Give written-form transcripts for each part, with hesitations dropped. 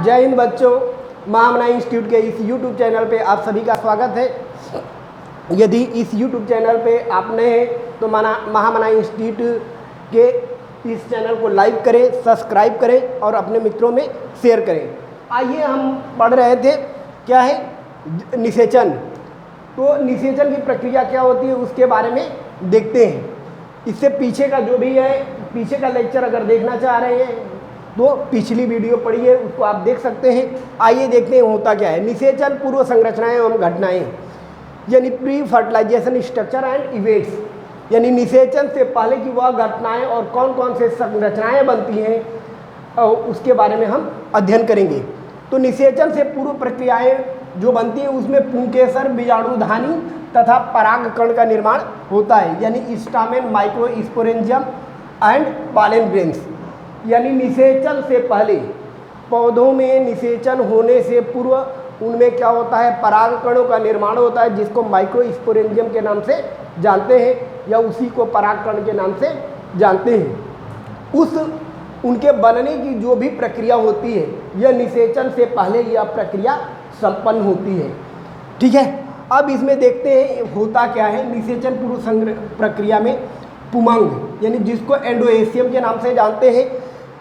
जय हिंद बच्चों, महामना इंस्टीट्यूट के इस YouTube चैनल पे आप सभी का स्वागत है। यदि इस YouTube चैनल पे आप नए हैं तो महामना इंस्टीट्यूट के इस चैनल को लाइक करें, सब्सक्राइब करें और अपने मित्रों में शेयर करें। आइए हम पढ़ रहे थे क्या है निषेचन। तो निषेचन की प्रक्रिया क्या होती है उसके बारे में देखते हैं। इससे पीछे का जो भी है, पीछे का लेक्चर अगर देखना चाह रहे हैं तो पिछली वीडियो पढ़ी है, उसको आप देख सकते हैं। आइए देखते हैं होता क्या है। निषेचन पूर्व संरचनाएं एवं घटनाएं यानी pre fertilization structure and events, यानी निषेचन से पहले की वह घटनाएं और कौन कौन से संरचनाएं बनती हैं उसके बारे में हम अध्ययन करेंगे। तो निषेचन से पूर्व प्रक्रियाएं जो बनती है उसमें पुंकेसर, बीजाणुधानी तथा परागकण का निर्माण होता है, यानी stamen, microsporangium and pollen grains. यानी निषेचन से पहले पौधों में निषेचन होने से पूर्व उनमें क्या होता है, परागकणों का निर्माण होता है, जिसको माइक्रोस्पोरेंजियम के नाम से जानते हैं या उसी को परागकण के नाम से जानते हैं। उनके बनने की जो भी प्रक्रिया होती है यह निषेचन से पहले यह प्रक्रिया संपन्न होती है। ठीक है, अब इसमें देखते हैं होता क्या है। निषेचन पूर्व प्रक्रिया में पुमंग यानी जिसको एंडोएसियम के नाम से जानते हैं,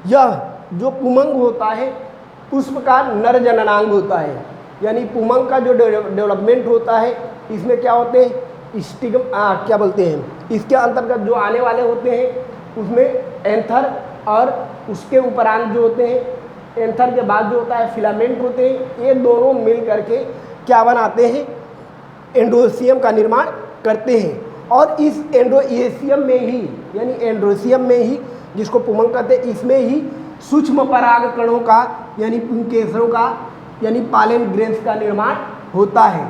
यह जो पुमंग होता है पुष्प का नर जननांग होता है। यानी पुमंग का जो डेवलपमेंट होता है इसमें क्या होते हैं, क्या बोलते हैं, इसके अंतर्गत जो आने वाले होते हैं उसमें एंथर और उसके उपरांत जो होते हैं, एंथर के बाद जो होता है फिलामेंट होते हैं। ये दोनों मिल करके क्या बनाते हैं, एंडोएसियम का निर्माण करते हैं। और इस एंडोएसियम में ही यानी एंडोएसियम में ही जिसको पुमंग कहते हैं, इसमें ही सूक्ष्म परागकणों का यानी पुंकेसरों का यानी पॉलन ग्रेन्स का निर्माण होता है।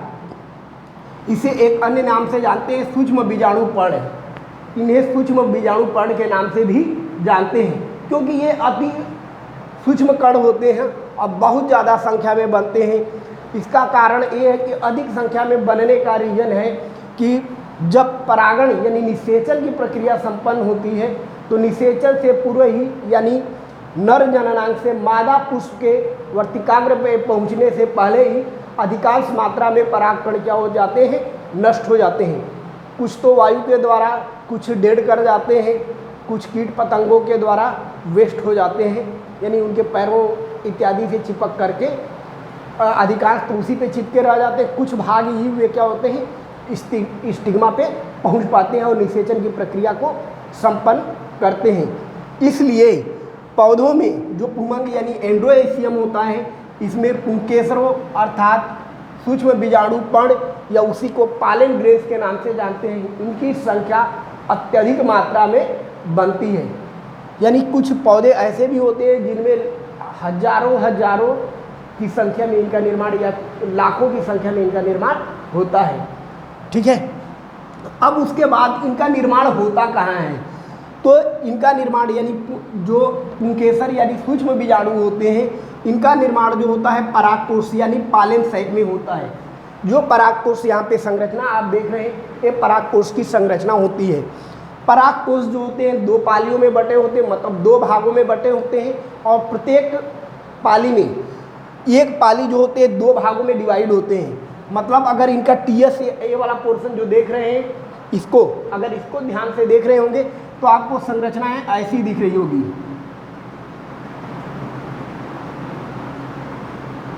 इसे एक अन्य नाम से जानते हैं सूक्ष्म बीजाणु पर्ण। इन्हें सूक्ष्म बीजाणु पर्ण के नाम से भी जानते हैं क्योंकि ये अति सूक्ष्म कण होते हैं और बहुत ज़्यादा संख्या में बनते हैं। इसका कारण ये है कि अधिक संख्या में बनने का रीजन है कि जब परागण यानी निषेचन की प्रक्रिया संपन्न होती है तो निषेचन से पूर्व ही यानी नर जननांग से मादा पुष्प के वर्तिकाग्र पे पहुंचने से पहले ही अधिकांश मात्रा में परागकण क्या हो जाते हैं, नष्ट हो जाते हैं। कुछ तो वायु के द्वारा, कुछ डेड कर जाते हैं, कुछ कीट पतंगों के द्वारा वेस्ट हो जाते हैं, यानी उनके पैरों इत्यादि से चिपक करके अधिकांश तो उसी पे चिपके रह जाते हैं। कुछ भाग ही वे क्या होते हैं, स्टिग्मा पे पहुंच पाते हैं और निषेचन की प्रक्रिया को संपन्न करते हैं। इसलिए पौधों में जो पुमंग यानी एंडोएसियम होता है इसमें पुंकेसरों अर्थात सूक्ष्म बीजाणु पर्ण या उसी को पॉलन ग्रेन्स के नाम से जानते हैं, इनकी संख्या अत्यधिक मात्रा में बनती है। यानी कुछ पौधे ऐसे भी होते हैं जिनमें हजारों की संख्या में इनका निर्माण या लाखों की संख्या में इनका निर्माण होता है। ठीक है, अब उसके बाद इनका निर्माण होता कहाँ है, तो इनका निर्माण यानी जो पुंकेसर यानी सूक्ष्म बीजाणु होते हैं इनका निर्माण जो होता है परागकोश यानी पॉलन सैक में होता है। जो परागकोश यहाँ पे संरचना आप देख रहे हैं, ये परागकोश की संरचना होती है। परागकोश जो होते हैं दो पालियों में बटे होते हैं, मतलब दो भागों में बटे होते हैं और प्रत्येक पाली में एक पाली जो होते हैं दो भागों में डिवाइड होते हैं। मतलब अगर इनका टीएस ये वाला पोर्शन जो देख रहे हैं इसको, अगर इसको ध्यान से देख रहे होंगे तो आपको संरचनाएं ऐसी दिख रही होगी।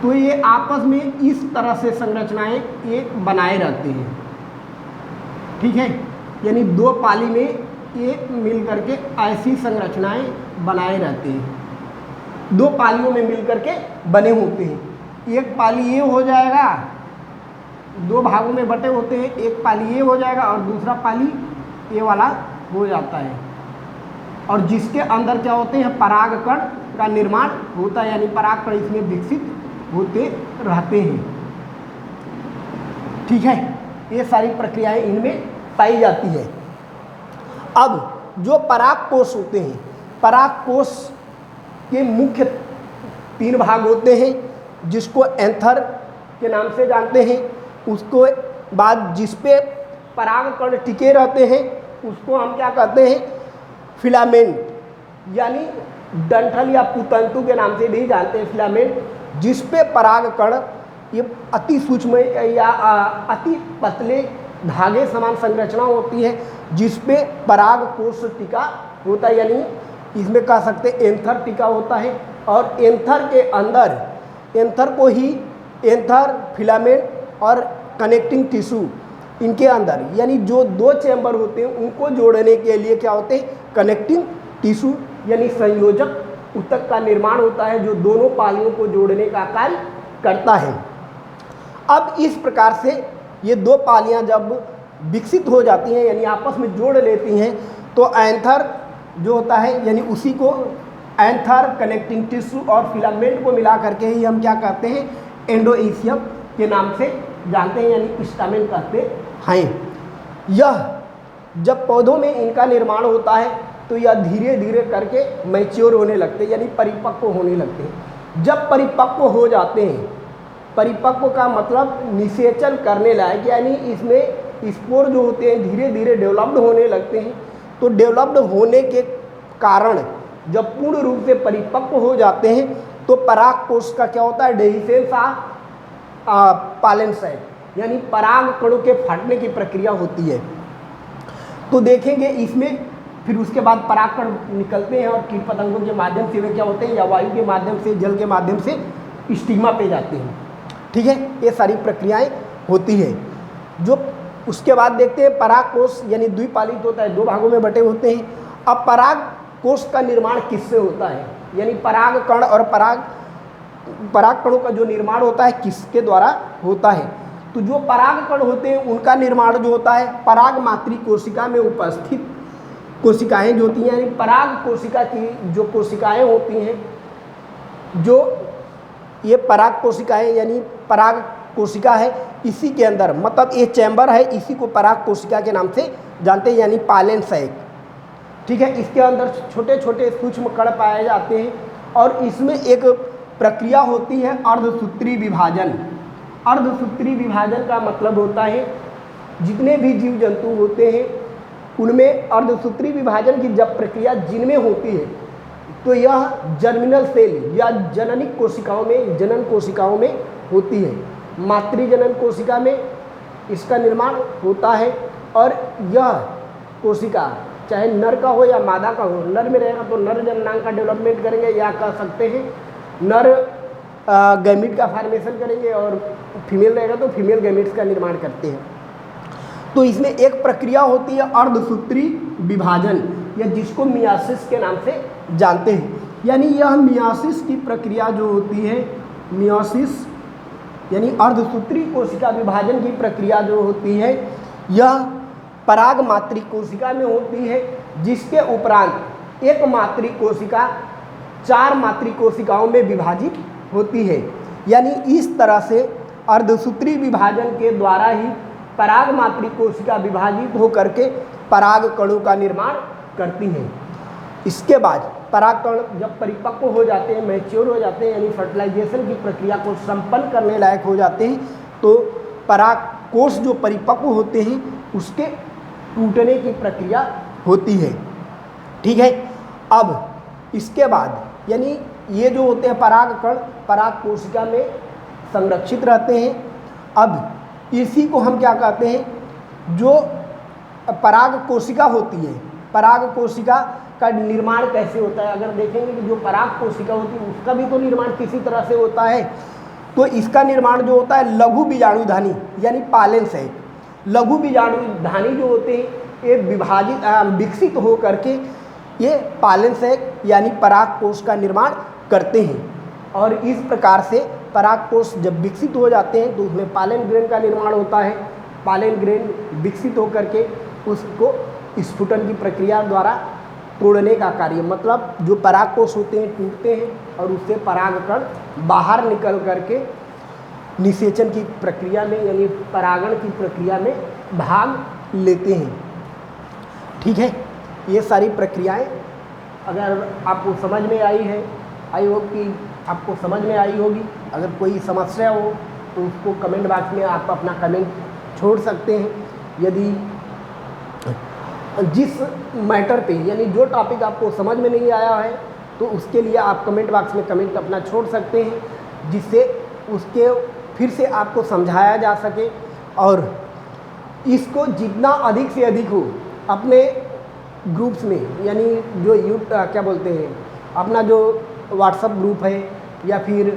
तो ये आपस में इस तरह से संरचनाएं एक बनाए रहते हैं। ठीक है, यानी दो पाली में एक मिल करके ऐसी संरचनाएं बनाए रहते हैं, दो पालियों में मिल करके बने होते हैं। एक पाली ये हो जाएगा, दो भागों में बटे होते हैं, एक पाली ये हो जाएगा और दूसरा पाली ये वाला हो जाता है। और जिसके अंदर क्या होते हैं, परागकण का निर्माण होता है, यानी परागकण इसमें विकसित होते रहते हैं। ठीक है, ये सारी प्रक्रियाएं इनमें पाई जाती है। अब जो परागकोश होते हैं, परागकोश के मुख्य तीन भाग होते हैं, जिसको एंथर के नाम से जानते हैं। उसको बाद जिस पे परागकण टिके रहते हैं उसको हम क्या कहते हैं, फिलामेंट। यानी डंठल या पुतंतु के नाम से भी जानते हैं फिलामेंट, जिस पे परागकण ये अति सूक्ष्म या अति पतले धागे समान संरचना होती है, जिस पे पराग कोश टिका होता है, यानी इसमें कह सकते हैं एंथर टिका होता है। और एंथर के अंदर, एंथर को ही एंथर, फिलामेंट और कनेक्टिंग टिश्यू, इनके अंदर यानी जो दो चैम्बर होते हैं उनको जोड़ने के लिए क्या होते हैं, कनेक्टिंग टिश्यू यानी संयोजक ऊतक का निर्माण होता है, जो दोनों पालियों को जोड़ने का कार्य करता है। अब इस प्रकार से ये दो पालियां जब विकसित हो जाती हैं यानी आपस में जोड़ लेती हैं, तो एंथर जो होता है यानी उसी को एंथर, कनेक्टिंग टिश्यू और फिलामेंट को मिला करके ही हम क्या कहते हैं, एंडोईसियम के नाम से जानते हैं, यानी स्टामेन कहते हैं। यह जब पौधों में इनका निर्माण होता है तो यह धीरे धीरे करके मैच्योर होने लगते हैं, यानी परिपक्व होने लगते हैं। जब परिपक्व हो जाते हैं, परिपक्व का मतलब निषेचन करने लायक, यानी इसमें स्पोर जो होते हैं धीरे धीरे डेवलप्ड होने लगते हैं। तो डेवलप्ड होने के कारण जब पूर्ण रूप से परिपक्व हो जाते हैं तो पराग कोश का क्या होता है, डेहिसेंस पालेंसाइट, यानी पराग कणों के फटने की प्रक्रिया होती है। तो देखेंगे इसमें फिर उसके बाद परागकण निकलते हैं और कीट पतंगों के माध्यम से वे क्या होते हैं, या वायु के माध्यम से, जल के माध्यम से स्टिग्मा पे जाते हैं। ठीक है, ये सारी प्रक्रियाएं होती है। जो उसके बाद देखते हैं पराग कोश यानी द्विपालित होता है, दो भागों में बटे होते हैं। अब पराग कोश का निर्माण किससे होता है, यानी पराग कण और पराग कणों का जो निर्माण होता है किसके द्वारा होता है। तो जो पराग कण होते हैं उनका निर्माण जो होता है पराग मातृ कोशिका में उपस्थित कोशिकाएं जो होती हैं, यानी पराग कोशिका की जो कोशिकाएं होती हैं, जो ये पराग कोशिकाएं यानी पराग कोशिका है, इसी के अंदर मतलब ये चैम्बर है, इसी को पराग कोशिका के नाम से जानते हैं, यानी पालन सैक। ठीक है, इसके अंदर छोटे छोटे सूक्ष्म कण पाए जाते हैं और इसमें एक प्रक्रिया होती है अर्धसूत्री विभाजन। अर्धसूत्री विभाजन का मतलब होता है जितने भी जीव जंतु होते हैं उनमें अर्धसूत्री विभाजन की जब प्रक्रिया जिनमें होती है तो यह जर्मिनल सेल या जननिक कोशिकाओं में, जनन कोशिकाओं में होती है। मातृजनन कोशिका में इसका निर्माण होता है और यह कोशिका चाहे नर का हो या मादा का हो, नर में रहेगा तो नर जननांग का डेवलपमेंट करेंगे, या कह सकते हैं नर गैमीट का फॉर्मेशन करेंगे और फीमेल रहेगा तो फीमेल गैमीट्स का निर्माण करते हैं। तो इसमें एक प्रक्रिया होती है अर्धसूत्री विभाजन, या जिसको मियासिस के नाम से जानते हैं। यानी यह मियासिस की प्रक्रिया जो होती है, मियासिस यानी अर्धसूत्री कोशिका विभाजन की प्रक्रिया जो होती है, यह पराग मातृ कोशिका में होती है, जिसके उपरांत एक मातृ कोशिका 4 मातृ कोशिकाओं में विभाजित होती है। यानी इस तरह से अर्धसूत्री विभाजन के द्वारा ही पराग मातृ कोशिका विभाजित होकर के पराग कणों का निर्माण करती हैं। इसके बाद परागकण जब परिपक्व हो जाते हैं, मैच्योर हो जाते हैं, यानी फर्टिलाइजेशन की प्रक्रिया को संपन्न करने लायक हो जाते हैं, तो परागकोश जो परिपक्व होते हैं उसके टूटने की प्रक्रिया होती है। ठीक है, अब इसके बाद यानी ये जो होते हैं परागकण पराग कोशिका में संरक्षित रहते हैं। अब इसी को हम क्या कहते हैं, जो पराग कोशिका होती है, पराग कोशिका का निर्माण कैसे होता है, अगर देखेंगे कि जो पराग कोशिका होती है उसका भी तो निर्माण किसी तरह से होता है। तो इसका निर्माण जो होता है लघु बीजाणुधानी यानी पालन से, लघु बीजाणुधानी जो होते हैं ये विकसित हो करके ये पालन से यानी पराग कोश का निर्माण करते हैं। और इस प्रकार से पराग कोश जब विकसित हो जाते हैं तो उसमें पालन ग्रेन का निर्माण होता है। पालन ग्रेन विकसित होकर के उसको स्फुटन की प्रक्रिया द्वारा तोड़ने का कार्य, मतलब जो पराग कोश होते हैं टूटते हैं और उससे परागकण बाहर निकल करके निषेचन की प्रक्रिया में यानी परागण की प्रक्रिया में भाग लेते हैं। ठीक है, ये सारी प्रक्रियाएं अगर आपको समझ में आई है, आई होप कि आपको समझ में आई होगी। अगर कोई समस्या हो तो उसको कमेंट बॉक्स में आप अपना कमेंट छोड़ सकते हैं। यदि जिस मैटर पे यानी जो टॉपिक आपको समझ में नहीं आया है तो उसके लिए आप कमेंट बॉक्स में कमेंट अपना छोड़ सकते हैं, जिससे उसके फिर से आपको समझाया जा सके और इसको जितना अधिक से अधिक हो अपने ग्रुप्स में, यानी जो क्या बोलते हैं, अपना जो व्हाट्सअप ग्रुप है या फिर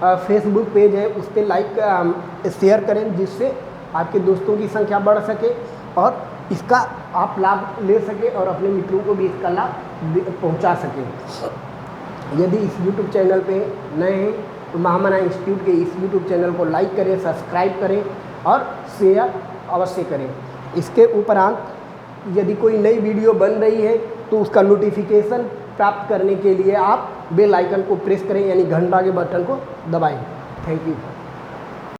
फेसबुक पेज है उस पर लाइक शेयर करें, जिससे आपके दोस्तों की संख्या बढ़ सके और इसका आप लाभ ले सके और अपने मित्रों को भी इसका लाभ पहुंचा सकें। यदि इस YouTube चैनल पे नए हैं तो महामना इंस्टीट्यूट के इस YouTube चैनल को लाइक करें, सब्सक्राइब करें और शेयर अवश्य करें। इसके उपरांत यदि कोई नई वीडियो बन रही है तो उसका नोटिफिकेशन प्राप्त करने के लिए आप बेल आइकन को प्रेस करें, यानी घंटा के बटन को दबाएं। Thank you.